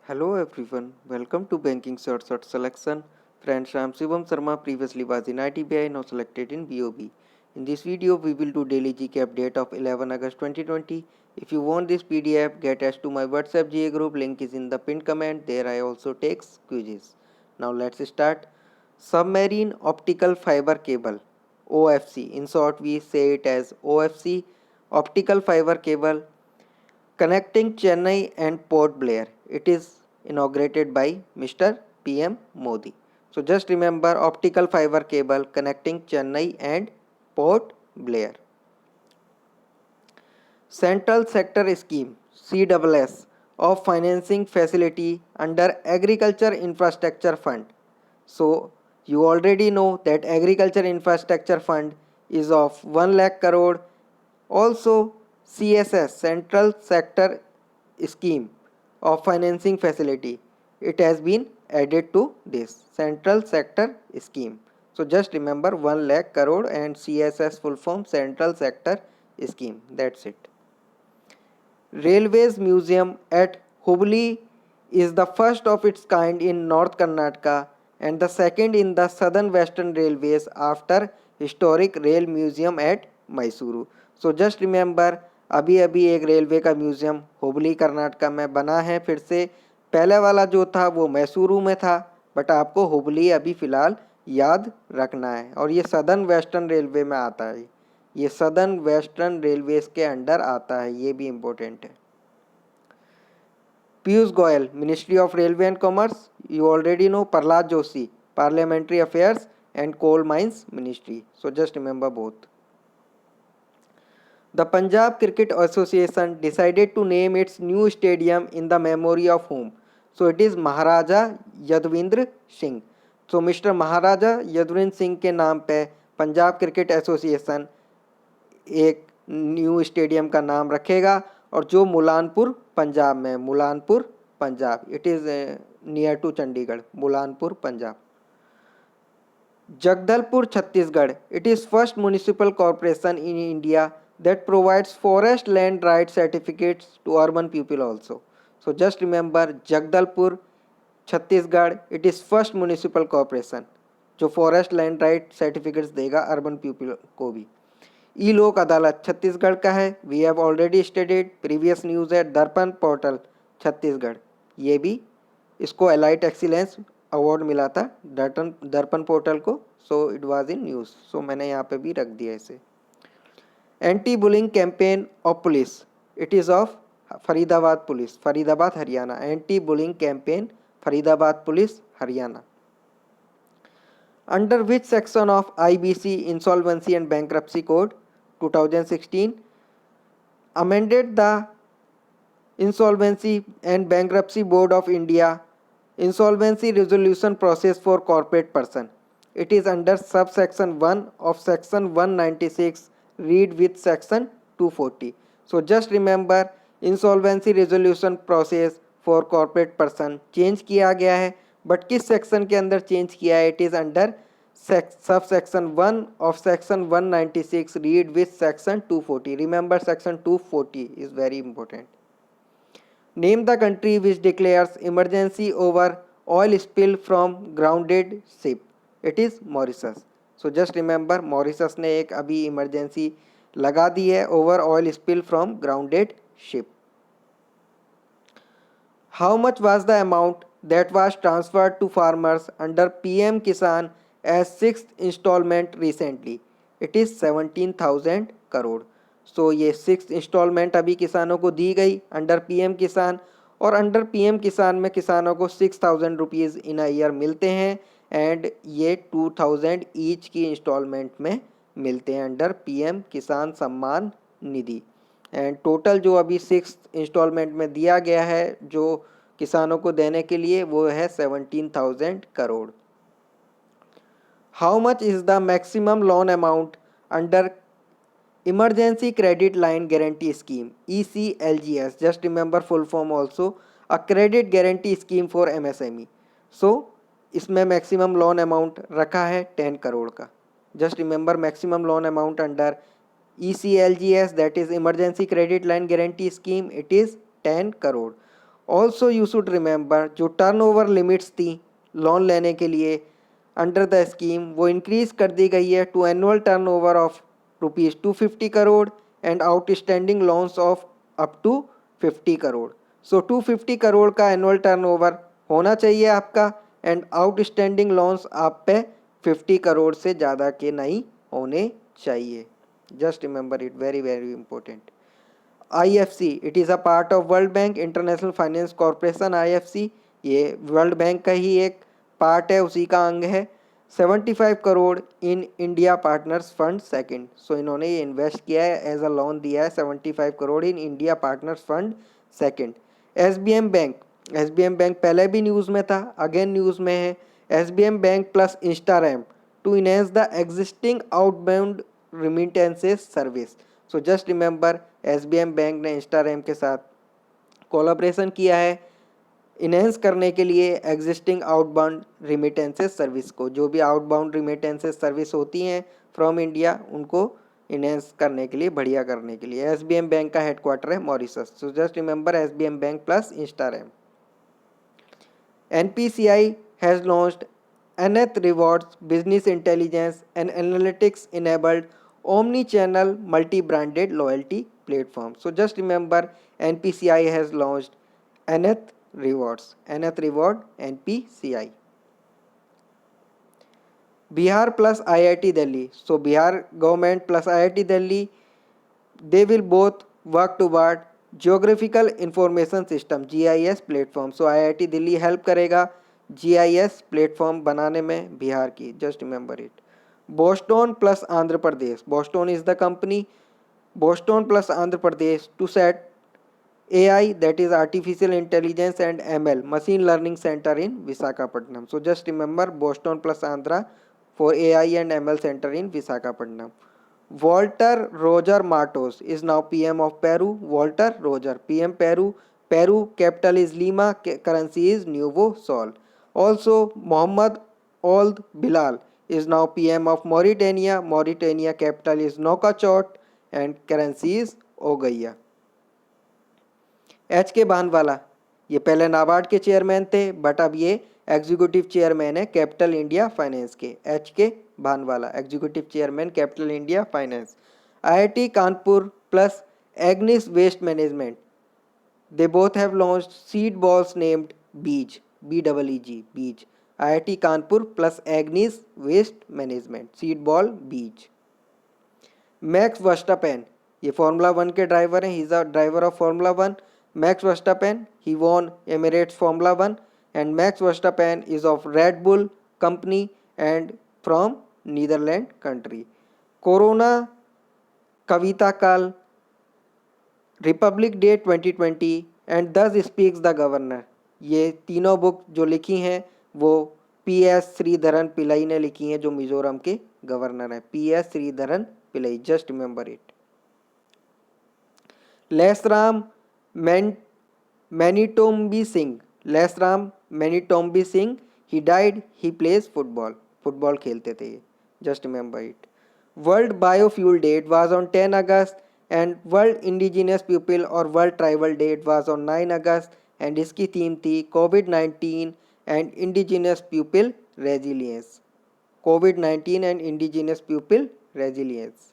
Hello everyone, welcome to Banking Short Selection. Friends, I am Shivam Sharma, previously was in ITBI, now selected in BOB. In this video, we will do daily GK update of 11 August 2020. If you want this PDF, get us to my WhatsApp GA group, link is in the pinned comment, there I also take quizzes. Now let's start. Submarine Optical Fiber Cable, OFC, in short we say it as OFC, Optical Fiber Cable connecting Chennai and Port Blair. It is inaugurated by Mr. PM Modi. So just remember optical fiber cable connecting Chennai and Port Blair. Central Sector Scheme CSS of financing facility under Agriculture Infrastructure Fund. So you already know that Agriculture Infrastructure Fund is of 1 lakh crore. Also CSS Central Sector Scheme of Financing Facility. It has been added to this Central Sector Scheme. So just remember 1 lakh crore and CSS full form Central Sector Scheme. That's it. Railways Museum at Hubli is the first of its kind in North Karnataka and the second in the Southern Western Railways after Historic Rail Museum at Mysuru. So just remember अभी अभी एक railway का museum Hubli Karnataka में बना है फिर से पहले वाला जो था वो मैसूरू में था बट आपको हुबली अभी फ़िलहाल याद रखना है और ये सदर्न वेस्टर्न रेलवे में आता है ये सदर्न वेस्टर्न रेलवेज के अंडर आता है ये भी इम्पोर्टेंट है Piyush Goyal ministry of railway and commerce you already know Prahlad Joshi parliamentary affairs and coal mines ministry so just remember both The Punjab Cricket Association decided to name its new stadium in the memory of whom? So it is Maharaja Yadvindra Singh. So Mr. Maharaja Yadvindra Singh के नाम पे Punjab cricket association एक new stadium का नाम रखेगा और जो मुलानपुर पंजाब में Mullanpur Punjab it is near to Chandigarh Mullanpur Punjab Jagdalpur Chhattisgarh it is first municipal corporation in India that provides forest land right certificates to urban people also. So just remember Jagdalpur, Chhattisgarh, it is first municipal corporation जो forest land right certificates देगा urban people को भी. ई लोक अदालत छत्तीसगढ़ का है we have already studied previous news है दर्पण पोर्टल छत्तीसगढ़ ये भी इसको एलाइट एक्सीलेंस अवार्ड मिला था दर्पण पोर्टल को so it was in news सो मैंने यहाँ पे भी रख दिया इसे Anti-bullying campaign of police. It is of Faridabad Police, Faridabad, Haryana. Anti-bullying campaign, Faridabad Police, Haryana. Under which section of IBC Insolvency and Bankruptcy Code 2016 amended the Insolvency and Bankruptcy Board of India Insolvency Resolution Process for Corporate Person. It is under subsection 1 of section 196 read with section 240. So just remember insolvency resolution process for corporate person change किया गया है but किस section के अंदर change किया है it is under sub section 1 of section 196 read with section 240 remember section 240 is very important name the country which declares emergency over oil spill from grounded ship it is Mauritius so just remember Mauritius ने एक अभी emergency लगा दी है over oil spill from grounded ship how much was the amount that was transferred to farmers under PM Kisan as six instalment recently it is 17,000 crore so ये six instalment अभी किसानों को दी गई अंडर पीएम किसान और अंडर पीएम किसान में किसानों को 6,000 रुपीज़ इन अ ईयर मिलते हैं एंड ये 2,000 ईच की इंस्टॉलमेंट में मिलते हैं अंडर पीएम किसान सम्मान निधि एंड टोटल जो अभी सिक्स इंस्टॉलमेंट में दिया गया है जो किसानों को देने के लिए वो है 17,000 crore how much is the maximum loan amount under emergency credit line guarantee scheme ECLGS just remember full form also a credit guarantee scheme for MSME सो इसमें मैक्सिमम लोन अमाउंट रखा है 10 करोड़ का just remember maximum loan amount under ECLGS that is emergency credit line guarantee scheme it is 10 crore also you should remember जो turnover limits थी लोन लेने के लिए अंडर द स्कीम वो इंक्रीज़ कर दी गई है to annual turnover of ₹250 crore and outstanding loans of up to 50 crore. So 250 crore का एनुअल टर्नओवर होना चाहिए आपका एंड आउटस्टैंडिंग लोन्स आप पे 50 करोड़ से ज़्यादा के नहीं होने चाहिए। Just remember it, very very important. IFC, it is a part of world bank international finance corporation. IFC ये वर्ल्ड बैंक का ही एक पार्ट है, उसी का अंग है। 75 crore in India partners fund second. So इन्होंने ये इन्वेस्ट किया है, एज अ लोन दिया है 75 crore in India partners fund second. SBM bank, SBM bank पहले भी न्यूज़ में था, अगेन न्यूज़ में है। SBM bank plus Instarem to enhance the existing outbound remittances service. So just remember SBM bank ने Instarem के साथ कोलैबोरेशन किया है इनहेंस करने के लिए एग्जिस्टिंग आउटबाउंड रिमिटेंसेस सर्विस को। जो भी आउटबाउंड रिमिटेंसेस सर्विस होती हैं फ्रॉम इंडिया उनको इनहेंस करने के लिए, बढ़िया करने के लिए। SBM बैंक का हेडक्वार्टर है Mauritius. So just remember SBM bank plus Instarem. NPCI has launched Nth Rewards Business Intelligence and Analytics enabled omni-channel multi-branded loyalty platform. So just remember NPCI has launched Nth Rewards, Nth Reward NPCI. Bihar plus IIT Delhi. So Bihar government plus IIT Delhi, they will both work toward Geographical Information System GIS platform. So IIT Delhi help करेगा GIS platform बनाने में बिहार की। Just remember it. Boston plus Andhra Pradesh, Boston is the company, Boston plus Andhra Pradesh to set AI, that is artificial intelligence and ML machine learning center in Visakhapatnam. So just remember Boston plus Andhra for AI and ML center in Visakhapatnam. Walter Roger Matos is now PM of Peru. Walter Roger, PM Peru. Peru capital is Lima, currency is Nuevo Sol. Also Mohammad Ould Bilal is now PM of Mauritania. Mauritania capital is Nouakchott and currency is Ogaya. HK Bhanwala, ये पहले नाबार्ड के chairman थे but अब ये executive chairman है Capital India Finance के। HK Bhanwala executive chairman Capital India Finance. IIT Kanpur plus Agnis waste management, they both have launched seed balls named Beej, BEEG, Beej. IIT Kanpur plus Agnis waste management, seed ball Beej. Max Verstappen, ये formula 1 के driver हैं, he is a driver of formula 1। Max Verstappen, he won Emirates Formula 1 and Max Verstappen is of Red Bull company and from Netherlands country. Corona Kavita Kal, Republic Day 2020 and Thus Speaks the Governor। ये तीनों book जो लिखी हैं वो PS Sreedharan Pillai ने लिखी हैं जो मिजोरम के गवर्नर हैं। PS Sreedharan Pillai, just remember it. Laishram Manitombi Singh, Laishram Manitombi Singh, he died, he plays football, football खेलते थे ये, just remember it. World biofuel day, it was on 10 अगस्त एंड वर्ल्ड इंडिजिनियस पीपल और world tribal day, it was on 9 अगस्त एंड इसकी theme थी कोविड-19 and indigenous people resilience, कोविड-19 and indigenous people resilience.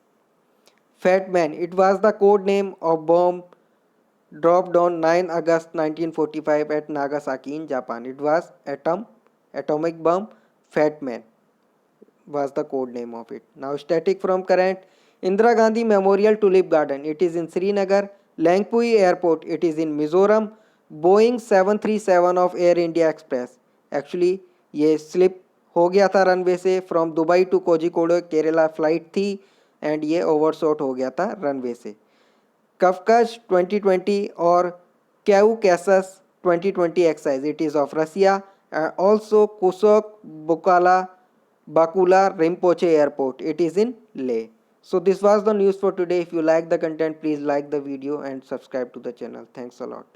Fat man, it was the code name of bomb dropped on 9 August 1945 at Nagasaki in Japan. It was atomic bomb. Fat Man was the code name of it. Now static from current. Indira Gandhi Memorial Tulip Garden, it is in Srinagar. Langpui Airport, it is in Mizoram. Boeing 737 of Air India Express, actually ये slip हो गया था runway से, from Dubai to Kozhikode Kerala flight थी and ये overshot हो गया था रनवे से। कवकज 2020 और Caucasus 2020 exercise, it is of Russia. Also Kushok Bakula Rinpoche Airport, it is in Leh. So this was the news for today. If you like the content, please like the video and subscribe to the channel. Thanks a lot.